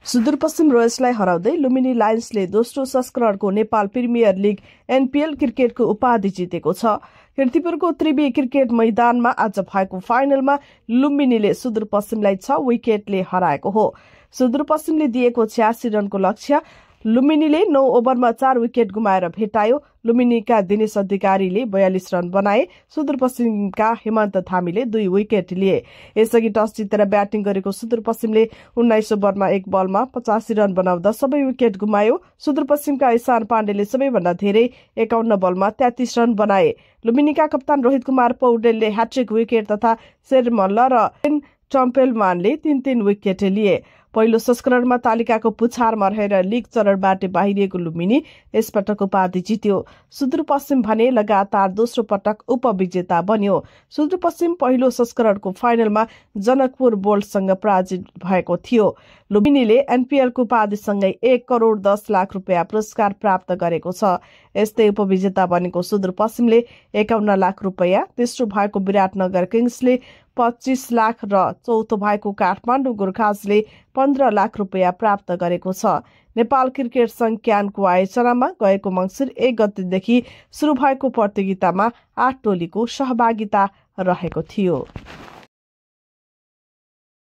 सुदूरपश्चिम रोयल्सलाई हराउँदै लुम्बिनी लायन्सले दोस्रो संस्करणको नेपाल प्रिमियर लिग एनपीएल क्रिकेटको उपाधि जितेको छ। कीर्तिपुरको त्रिवी क्रिकेट मैदानमा आज भएको फाइनलमा लुम्बिनीले सुदूरपश्चिमलाई 6 विकेटले हराएको हो। सुदूरपश्चिमले दिएको 86 रनको लक्ष्य लुम्बिनीले 9 ओभरमा 4 विकेट गुमाएर भेटायो। लुम्बिनीका दिनेश अधिकारीले 42 रन बनाए। सुदूरपश्चिमका हेमन्त थामीले 2 विकेट लिए। यसअघि टस जितेर ब्याटिङ गरेको सुदूरपश्चिमले 19 ओभरमा 1 बलमा 85 रन बनाउँदा सबै विकेट गुमायो। सुदूरपश्चिमका ईशान पाण्डेले सबैभन्दा धेरै 51 बलमा 33 रन बनाए। लुम्बिनीका कप्तान रोहित कुमार पौडेलले ह्याट्रिक विकेट तथा शेर मल्ल र टम्पेलमानले 3-3 विकेट लिए। पहिलो संस्करणमा तालिकाको पुछारमा रहेर लीग चरणबाट बाहिरिएको लुम्बिनी यसपटक उपाधि जित्यो। सुदूरपश्चिम भने लगातार दोस्रो पटक उपविजेता बन्यो। सुदूरपश्चिम पहिलो संस्करणको फाइनलमा जनकपुर बोल्टसँग पराजित भएको थियो। लुम्बिनीले एनपीएलको उपाधिसँगै 1 करोड 10 लाख रुपियाँ पुरस्कार प्राप्त गरेको छ। यस्तै उपविजेता बनेको सुदूरपश्चिमले 51 लाख रुपियाँ, तेस्रो भएको विराटनगर किङ्सले 25 लाख र चौथो भएको काठमाडौँ गोर्खाजले 15 लाख रुपियाँ प्राप्त गरेको छ। नेपाल क्रिकेट संघ क्यानको आयोजनामा गएको मङ्सिर 1 गतेदेखि सुरु भएको प्रतियोगितामा 8 टोलीको सहभागिता रहेको थियो।